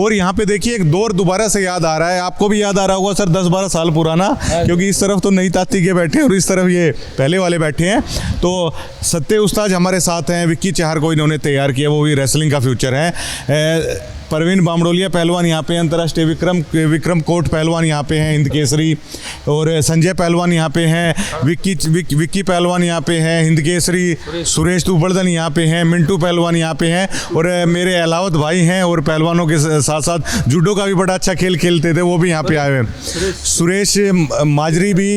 और यहाँ पे देखिए एक दौर दोबारा से याद आ रहा है, आपको भी याद आ रहा होगा सर, 10-12 साल पुराना, क्योंकि इस तरफ तो नई ताती के बैठे हैं और इस तरफ ये पहले वाले बैठे हैं। तो सत्ते उस्ताद हमारे साथ हैं, विक्की चहर को इन्होंने तैयार किया, वो भी रेसलिंग का फ्यूचर है। परवीन बामडोलिया पहलवान यहाँ पे, अंतर्राष्ट्रीय विक्रम कोट पहलवान यहाँ पे हैं, हिंद केसरी। और संजय पहलवान यहाँ पे हैं, विक्की पहलवान यहाँ पे हैं, हिंद केसरी। सुरेश तुबड़दन यहाँ पे हैं, मिंटू पहलवान यहाँ पे हैं, और मेरे अलावत भाई हैं। और पहलवानों के साथ साथ जूडो का भी बड़ा अच्छा खेल खेलते थे, वो भी यहाँ पे आए हुए हैं। सुरेश माजरी भी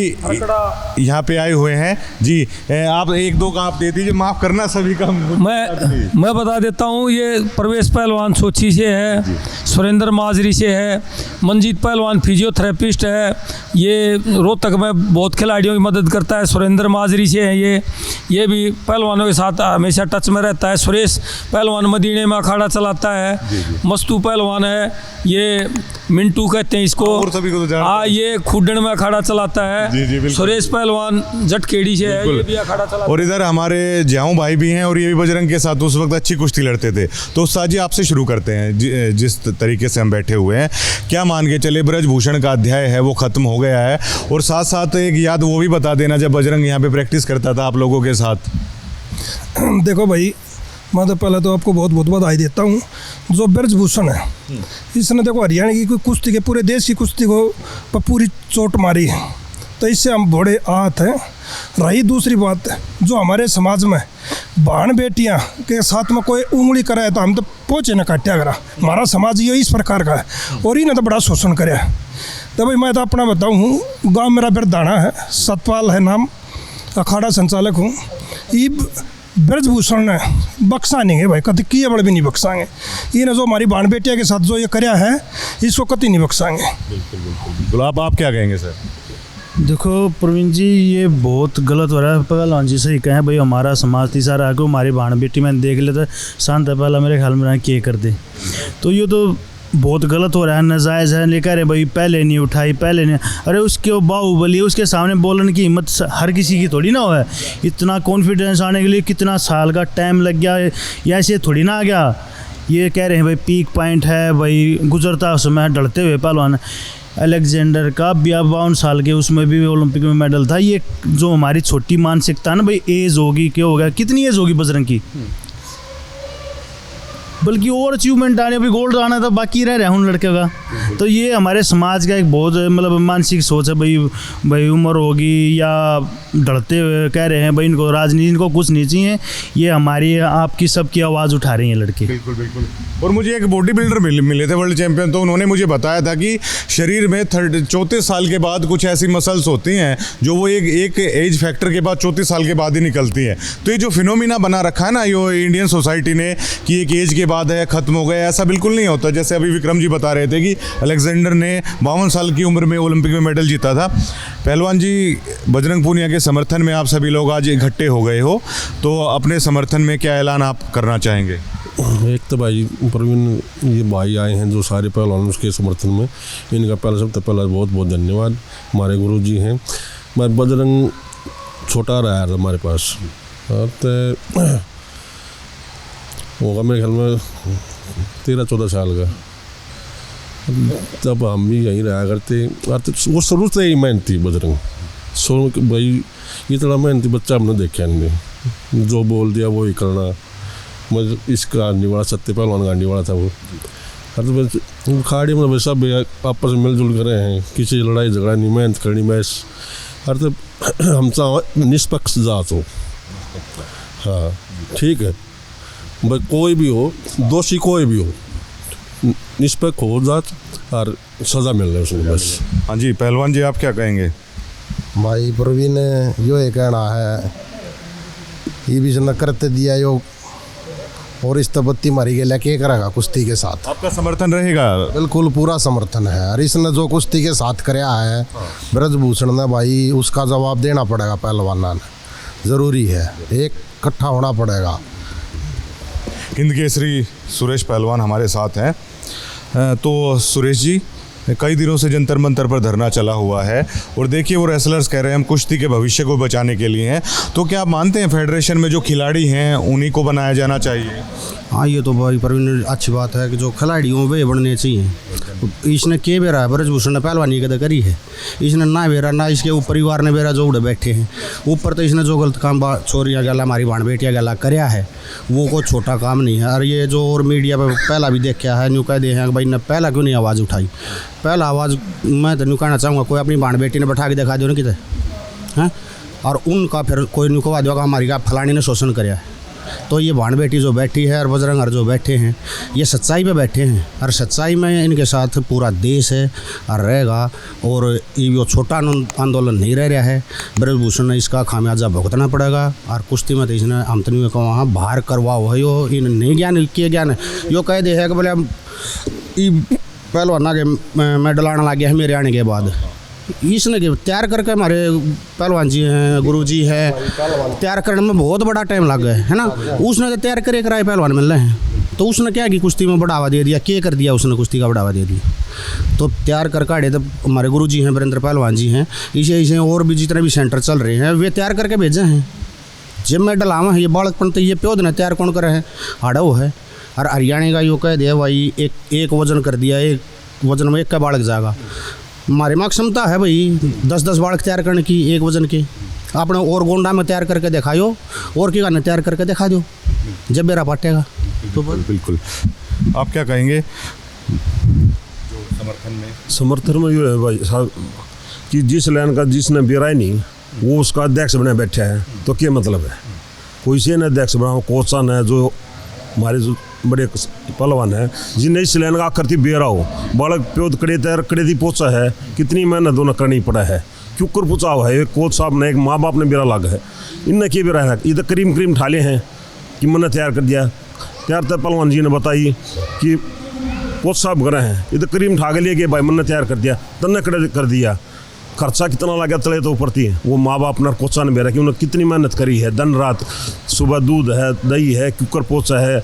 यहाँ पे आए हुए हैं। जी आप एक दो का आप दे दीजिए, माफ़ करना सभी का। मैं बता देता हूँ, ये प्रवेश पहलवान सोची से है, सुरेंद्र माजरी से है, मंजीत पहलवान फिजियोथेरेपिस्ट है, ये रोहतक में बहुत खिलाड़ियों की मदद करता है, सुरेंद्र माजरी से है ये भी पहलवानों के साथ हमेशा टच में रहता है। सुरेश पहलवान मदीने में अखाड़ा चलाता है। मस्तू पहलवान है, ये मिंटू कहते हैं इसको, हाँ, ये खुडन में अखाड़ा चलाता है। सुरेश पहलवान जटखेड़ी से है, ये भी अखाड़ा चलाता है। और इधर हमारे ज्याऊ भाई भी हैं, और ये भी बजरंग के साथ उस वक्त अच्छी कुश्ती लड़ते थे। तो उस्ताद जी आपसे शुरू करते हैं, जिस तरीके से हम बैठे हुए हैं, क्या मान के चले ब्रजभूषण का अध्याय है वो ख़त्म हो गया है, और साथ साथ एक याद वो भी बता देना जब बजरंग यहाँ पे प्रैक्टिस करता था आप लोगों के साथ। देखो भाई, मैं तो पहले तो आपको बहुत बहुत बधाई देता हूँ। जो ब्रजभूषण है, इसने देखो हरियाणा की कुश्ती के, पूरे देश की कुश्ती को पूरी चोट मारी है, तो इससे हम बड़े आहत हैं। रही दूसरी बात, जो हमारे समाज में बहन बेटियां के साथ में कोई उंगली करे तो हम तो पहुँचे न काट्या करा। हमारा समाज ये इस प्रकार का है, और इन्हें तो बड़ा शोषण करे। तो भाई मैं तो अपना बताऊँ, गाँव मेरा बिरदाना है, सतपाल है नाम, अखाड़ा संचालक हूँ। ये ब्रजभूषण ने बख्शा नहीं है भाई, कभी किए बड़े भी नहीं बख्शाएंगे। ये ना जो हमारी बहन बेटिया के साथ जो ये कराया है, इसको कभी नहीं बख्शाएंगे। बिल्कुल। आप क्या कहेंगे सर? देखो प्रवीण जी, ये बहुत गलत हो रहा है। पहलवान जी सही कहें भाई, हमारा समाज तीसरा आके हमारी बहन बेटी मैंने देख लेता शांत है, पहला मेरे ख्याल में किए कर दे, तो ये तो बहुत गलत हो रहा है, नाजायज़ है। लेकर भाई पहले नहीं उठाई, पहले नहीं, अरे उसके बाहुबली, उसके सामने बोलने की हिम्मत हर किसी की थोड़ी ना हो है। इतना कॉन्फिडेंस आने के लिए कितना साल का टाइम लग गया, या ऐसे थोड़ी ना आ गया। ये कह रहे हैं भाई पीक पॉइंट है, भाई गुजरता समय ढलते हुए पहलवान। अलेक्जेंडर का 52 साल के, उसमें भी ओलंपिक में मेडल था। ये जो हमारी छोटी मानसिकता है ना भाई, एज होगी क्या होगा, कितनी एज होगी बजरंग की, बल्कि और अचीवमेंट आने, अभी गोल्ड आना था बाकी रह रहा है उन लड़के का। तो ये हमारे समाज का एक बहुत मतलब मानसिक सोच है भाई उम्र होगी या ढलते हुए कह रहे हैं भाई इनको राजनीति, इनको कुछ नहीं चाहिए, ये हमारी आपकी सबकी आवाज़ उठा रही हैं लड़के। बिल्कुल बिल्कुल। और मुझे एक बॉडी बिल्डर मिले थे वर्ल्ड चैंपियन, तो उन्होंने मुझे बताया था कि शरीर में 34 साल के बाद कुछ ऐसी मसल्स होती हैं जो वो एक एज फैक्टर के बाद 34 साल के बाद ही निकलती हैं। तो ये जो फिनोमिना बना रखा है ना ये इंडियन सोसाइटी ने कि एक एज के बाद है, ख़त्म हो गया, ऐसा बिल्कुल नहीं होता। जैसे अभी विक्रम जी बता रहे थे कि अलेक्जेंडर ने 52 साल की उम्र में ओलंपिक में मेडल जीता था। पहलवान जी, बजरंग पूनिया के समर्थन में आप सभी लोग आज इकट्ठे हो गए हो, तो अपने समर्थन में क्या ऐलान आप करना चाहेंगे? एक तो भाई प्रवीण ये भाई आए हैं जो सारे पहलवान उसके समर्थन में, इनका सबसे पहला बहुत बहुत धन्यवाद। हमारे गुरु जी हैं। मैं बजरंग छोटा रहा है हमारे पास, तो होगा मेरे ख्याल में 13-14 साल का, तब हम भी यहीं रहा करते। वो शुरू से ही मेहनती बजरंग, भाई इतना मेहनती बच्चा हमने देखा नहीं, जो बोल दिया वो ही करना। मैं इसका आने वाला सत्य पहलवान का आने वाला था वो, तो खाड़ी में सब आपस में मिलजुल कर रहे हैं, किसी लड़ाई झगड़ा नहीं, मेहनत करनी मैच, हर तो हम चाह निष्पक्ष जात हो। हाँ ठीक है भाई, कोई भी हो, दोषी कोई भी हो, निष्पक्ष हो जात और सज़ा मिल रहा है उसमें बस। हाँ जी पहलवान जी, आप क्या कहेंगे? भाई प्रवीण यो ये कहना है, ये भी न करते दिया यो, और इस तबत्ती मारी गया क्या करेगा कुश्ती के साथ? आपका समर्थन रहेगा? बिल्कुल पूरा समर्थन है। और इसने जो कुश्ती के साथ कराया है ब्रजभूषण ने, भाई उसका जवाब देना पड़ेगा पहलवाना ने, ज़रूरी है, एक इकट्ठा होना पड़ेगा। हिंद केसरी सुरेश पहलवान हमारे साथ हैं। तो सुरेश जी, कई दिनों से जंतर मंतर पर धरना चला हुआ है और देखिए वो रेसलर्स कह रहे हैं हम कुश्ती के भविष्य को बचाने के लिए हैं। तो क्या आप मानते हैं फेडरेशन में जो खिलाड़ी हैं उन्हीं को बनाया जाना चाहिए? हाँ, ये तो भाई प्रवीण अच्छी बात है कि जो खिलाड़ी हों वे बनने चाहिए। इसने के बेरा है ब्रजभूषण ने पहलवानी कदर करी है, इसने ना बेरा ना इसके परिवार ने बेरा जो उड़े बैठे हैं ऊपर। तो इसने जो गलत काम चोरियाँ गला हमारी भाण बेटियाँ गला करया है वो कोई छोटा काम नहीं है। और ये जो और मीडिया पे पहला भी देखा है न्यू कह दे हैं कि भाई ने पहला क्यों नहीं आवाज़ उठाई। पहला आवाज़ मैं तो न्यू कहना चाहूँगा कोई अपनी भाण बेटी ने बैठा के दिखा दो ना कितने हैं, और उनका फिर कोई न्यू कहा देगा हमारी का फलानी ने शोषण कराया। तो ये भाण बेटी जो बैठी है और बजरंग हर जो बैठे हैं ये सच्चाई पे बैठे हैं और सच्चाई में इनके साथ पूरा देश है और रहेगा। और ये वो छोटा आंदोलन नहीं रह रहा है, ब्रजभूषण ने इसका खामियाजा भुगतना पड़ेगा। और कुश्ती में तो इसने आमतनी में कहा वहाँ बाहर करवाओ है यो इन नहीं ज्ञान किए ज्ञान यो कह दे है कि बोले पहलवान के मेडल आने लग गया है मेरे आने के बाद। इसने तैयार करके हमारे पहलवान जी हैं गुरु जी है तैयार करने में बहुत बड़ा टाइम लग गया है ना। उसने तो तैयार करे कराए पहलवान मिल रहे हैं तो उसने क्या कि कुश्ती में बढ़ावा दे दिया, क्या कर दिया उसने कुश्ती का बढ़ावा दे दिया। तो तैयार कर काढ़े तो हमारे गुरु जी हैं वीरेंद्र पहलवान जी हैं इसे और भी जितने भी सेंटर चल रहे हैं वे तैयार करके भेजे हैं। जब मेडल आवा है ये बालकपन तो ये प्योद ने तैयार कौन करे है हाड़ा है। और हरियाणा का यो कह दिया भाई एक वजन कर दिया, एक वजन में एक का बालक जाएगा। हमारे में क्षमता है भाई 10-10 बालक तैयार करने की एक वजन की। आपने और गोंडा में तैयार करके दिखाओ और क्या करना तैयार करके दिखा दो जब मेरा पाटेगा तो बिल्कुल। आप क्या कहेंगे? समर्थन में ये है भाई साहब कि जिस लाइन का जिसने बेरा ही नहीं वो उसका अध्यक्ष बने बैठा है तो क्या मतलब है। कोई से ने अध्यक्ष बनाओ कोचन है जो हमारे जो बड़े पहलवान है जिन्हें इस लाइन का करती बेरा हो बालक प्योद कड़े तैयार कड़े दी पोचा है कितनी मेहनत दोनों करनी पड़ा है क्यों कर पूछा हुआ है। एक कोच साहब ने एक माँ बाप ने बेरा लगा है इनने क्या बेरा है इधर क्रीम ठाले हैं कि मैंने तैयार कर दिया। तैयार तो पहलवान जी ने बताई कि कोच साहब करे हैं इधर क्रीम ठा के लिए कि भाई मैंने तैयार कर दिया तन्ने कड़े कर दिया। खर्चा कितना लगा तले तो ऊपर थी वो माँ बाप ने कोचा ने बेरा कि उन्होंने कितनी मेहनत करी है दिन रात सुबह दूध है दही है कुकर पोचा है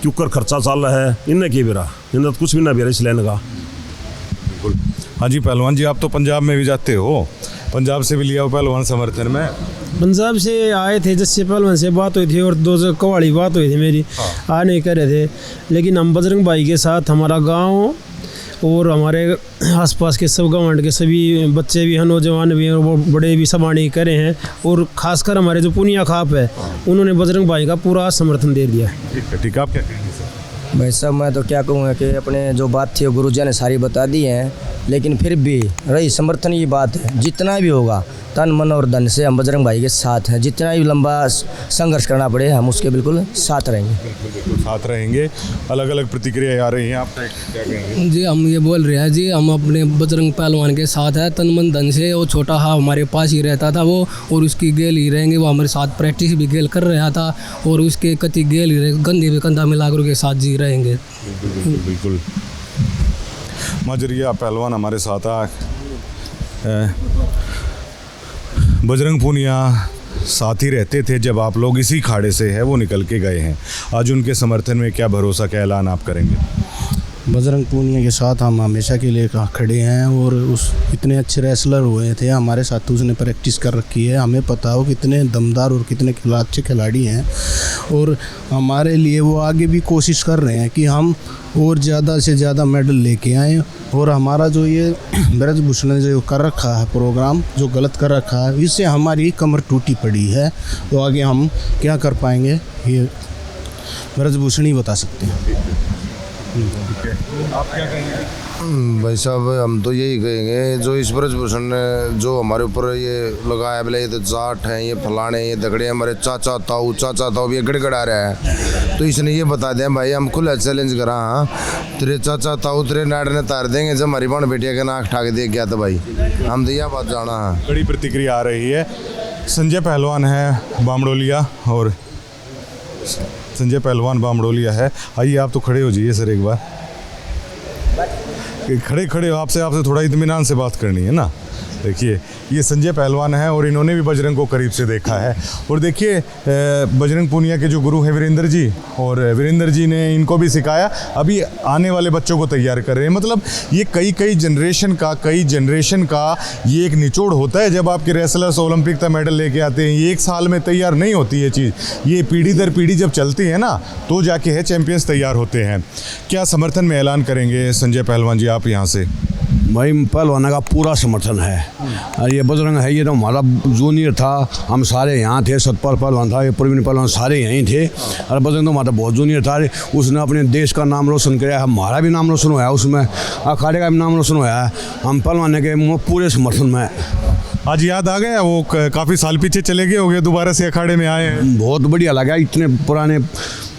कुकर खर्चा चल रहा है इनने क्या बेरा इन्हें कुछ भी ना बेरा इस लेने का। हाँ जी पहलवान जी आप तो पंजाब में भी जाते हो, पंजाब से भी लिया हो पहलवान समर्थन में? पंजाब से आए थे जैसे पहलवान से बात हुई थी और 2 कवाड़ी बात हुई थी मेरी आ नहीं कर रहे थे। लेकिन हम बजरंग भाई के साथ हमारा गांव और हमारे आसपास के सब गाँव के सभी बच्चे भी हैं नौजवान भी हैं और वो बड़े भी सब आने करे हैं। और ख़ासकर हमारे जो पुनिया खाप है उन्होंने बजरंग भाई का पूरा समर्थन दे दिया है। ठीक आप क्या कहेंगे सर? भाई साहब मैं तो क्या कहूँगा कि अपने जो बात थी गुरुजी ने सारी बता दी है लेकिन फिर भी रही समर्थन की बात है जितना भी होगा तन मन और धन से हम बजरंग भाई के साथ हैं। जितना भी लंबा संघर्ष करना पड़े हम उसके बिल्कुल साथ रहेंगे। बिल्कुल साथ रहेंगे। अलग अलग प्रतिक्रिया आ रही हैं, आप क्या कहेंगे? जी हम ये बोल रहे हैं जी हम अपने बजरंग पहलवान के साथ है तन मन धन से। वो छोटा हा हमारे पास ही रहता था वो और उसकी गेल ही रहेंगे। वो हमारे साथ प्रैक्टिस भी गेल कर रहा था और उसके कति गेल ही रहे गंदे भी कंधा मिलाकर के साथ जी रहेंगे। बिल्कुल। माजरिया पहलवान हमारे साथ आ बजरंग पूनिया साथ ही रहते थे जब आप लोग इसी खाड़े से है वो निकल के गए हैं। आज उनके समर्थन में क्या भरोसा क्या ऐलान आप करेंगे? बजरंग पूनिया के साथ हम हमेशा के लिए खड़े हैं और उस इतने अच्छे रेसलर हुए थे हमारे साथ उसने प्रैक्टिस कर रखी है। हमें पता हो कितने दमदार और कितने अच्छे खिलाड़ी हैं और हमारे लिए वो आगे भी कोशिश कर रहे हैं कि हम और ज़्यादा से ज़्यादा मेडल लेके आएँ। और हमारा जो ये ब्रजभूषण ने जो कर रखा है प्रोग्राम जो गलत कर रखा है इससे हमारी कमर टूटी पड़ी है। तो आगे हम क्या कर पाएंगे ये ब्रजभूषण ही बता सकते हैं। आप क्या कहेंगे? भाई साहब हम तो यही कहेंगे जो इस ब्रजभूषण ने जो हमारे ऊपर ये लगाया बोले ये तो जाट हैं ये फलाने ये दगड़े हमारे चाचा ताऊ भी गड़गड़ा रहा है। तो इसने ये बता दें भाई हम खुला चैलेंज करा हाँ तेरे चाचा ताऊ तेरे नाड़ ने तार देंगे जब हमारी बहन बेटिया के नाक ठाक दे गया तो भाई हम तो यह बात जाना है। बड़ी प्रतिक्रिया आ रही है। संजय पहलवान है बामड़ोलिया और संजय पहलवान बामड़ोलिया है। आइए आप तो खड़े हो जाइए सर एक बार खड़े आपसे थोड़ा इत्मीनान से बात करनी है ना। देखिए ये संजय पहलवान है और इन्होंने भी बजरंग को करीब से देखा है। और देखिए बजरंग पूनिया के जो गुरु हैं वीरेंद्र जी, और वीरेंद्र जी ने इनको भी सिखाया, अभी आने वाले बच्चों को तैयार कर रहे हैं। मतलब ये कई जनरेशन का ये एक निचोड़ होता है। जब आपके रेसलर्स ओलंपिक तक मेडल लेके आते हैं, ये एक साल में तैयार नहीं होती ये चीज़, ये पीढ़ी दर पीढ़ी जब चलती है ना तो जाके है चैंपियंस तैयार होते हैं। क्या समर्थन में ऐलान करेंगे संजय पहलवान जी आप यहाँ से? भाई पहलवान का पूरा समर्थन है। और ये बजरंग है, ये तो हमारा जूनियर था, हम सारे यहाँ थे। सतपाल पहलवान था, ये प्रवीण पहलवान, सारे यहीं थे। और बजरंग तो हमारा बहुत जूनियर था, उसने अपने देश का नाम रोशन किया, हमारा भी नाम रोशन हुआ है, उसमें अखाड़े का भी नाम रोशन हुआ है। हम पहलवान के पूरे समर्थन में। आज याद आ गया वो काफ़ी साल पीछे चले गए हो गए, दोबारा से अखाड़े में आए हैं। बहुत बढ़िया लगा, इतने पुराने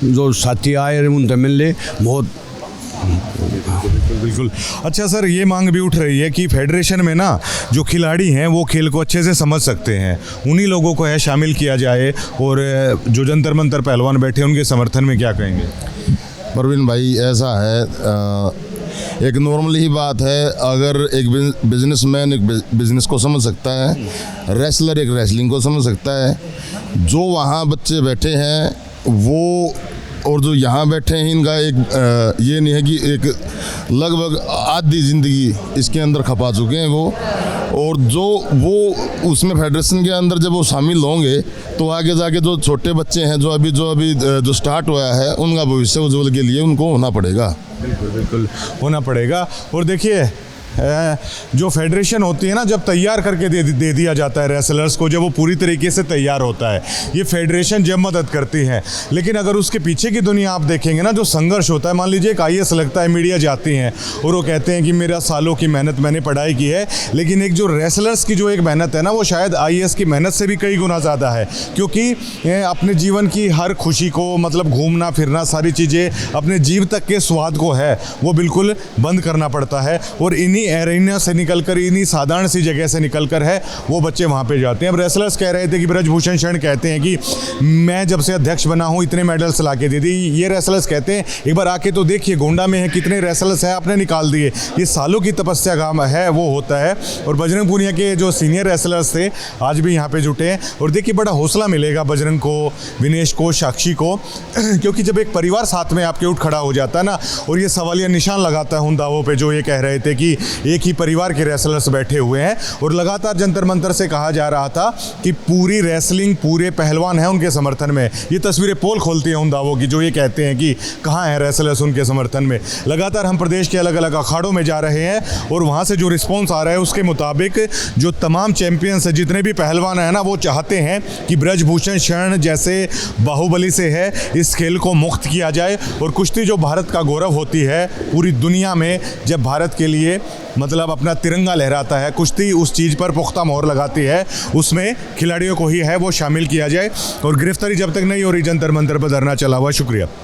जो साथी आए उनसे मिलने, बहुत बिल्कुल। अच्छा सर, ये मांग भी उठ रही है कि फेडरेशन में ना जो खिलाड़ी हैं वो खेल को अच्छे से समझ सकते हैं, उन्हीं लोगों को है शामिल किया जाए। और जो जंतर मंतर पहलवान बैठे हैं उनके समर्थन में क्या कहेंगे? परवीन भाई ऐसा है, एक नॉर्मल ही बात है, अगर एक बिजनेसमैन एक बिजनेस को समझ सकता है, रेसलर एक रेसलिंग को समझ सकता है, जो वहाँ बच्चे बैठे हैं वो और जो यहाँ बैठे हैं, इनका एक ये नहीं है कि एक लगभग आधी ज़िंदगी इसके अंदर खपा चुके हैं वो। और जो वो उसमें फेडरेशन के अंदर जब वो शामिल होंगे तो आगे जाके जो छोटे बच्चे हैं जो अभी स्टार्ट हुआ है, उनका भविष्य उज्जवल के लिए उनको होना पड़ेगा। बिल्कुल होना पड़ेगा। और देखिए जो फेडरेशन होती है ना, जब तैयार करके दे दिया जाता है रेसलर्स को, जब वो पूरी तरीके से तैयार होता है, ये फेडरेशन जब मदद करती है। लेकिन अगर उसके पीछे की दुनिया आप देखेंगे ना, जो संघर्ष होता है, मान लीजिए एक IAS लगता है, मीडिया जाती हैं और वो कहते हैं कि मेरा सालों की मेहनत, मैंने पढ़ाई की है, लेकिन एक जो रेसलर्स की जो एक मेहनत है ना, वो शायद IAS की मेहनत से भी कई गुना ज़्यादा है। क्योंकि अपने जीवन की हर खुशी को, मतलब घूमना फिरना, सारी चीज़ें, अपने जीव तक के स्वाद को है वो बिल्कुल बंद करना पड़ता है। और इन्हीं एरिना से निकलकर, इन्हीं साधारण सी जगह से निकलकर है वो बच्चे वहाँ पे जाते हैं। अब रेसलर्स कह रहे थे कि ब्रजभूषण शरण कहते हैं कि मैं जब से अध्यक्ष बना हूँ इतने मेडल्स ला के दे दी। ये रेसलर्स कहते हैं एक बार आके तो देखिए गोंडा में है कितने रेसलर्स हैं, आपने निकाल दिए। ये सालों की तपस्या का है वो होता है। और बजरंग पूनिया के जो सीनियर रेसलर्स थे आज भी यहाँ पे जुटे हैं। और देखिए बड़ा हौसला मिलेगा बजरंग को, विनेश को, साक्षी को, क्योंकि जब एक परिवार साथ में आपके उठ खड़ा हो जाता है ना, और ये सवालिया निशान लगाता है उन दावों पे जो ये कह रहे थे कि एक ही परिवार के रेसलर्स बैठे हुए हैं। और लगातार जंतर मंतर से कहा जा रहा था कि पूरी रेसलिंग, पूरे पहलवान हैं उनके समर्थन में। ये तस्वीरें पोल खोलती हैं उन दावों की जो ये कहते हैं कि कहाँ हैं रेसलर्स उनके समर्थन में। लगातार हम प्रदेश के अलग अलग अखाड़ों में जा रहे हैं और वहाँ से जो रिस्पॉन्स आ रहा है उसके मुताबिक जो तमाम चैंपियंस हैं, जितने भी पहलवान हैं ना, वो चाहते हैं कि ब्रजभूषण शरण जैसे बाहुबली से है इस खेल को मुक्त किया जाए। और कुश्ती जो भारत का गौरव होती है पूरी दुनिया में, जब भारत के लिए मतलब अपना तिरंगा लहराता है, कुश्ती उस चीज़ पर पुख्ता मोहर लगाती है, उसमें खिलाड़ियों को ही है वो शामिल किया जाए। और गिरफ्तारी जब तक नहीं हो रही, जंतर मंतर पर धरना चला हुआ। शुक्रिया।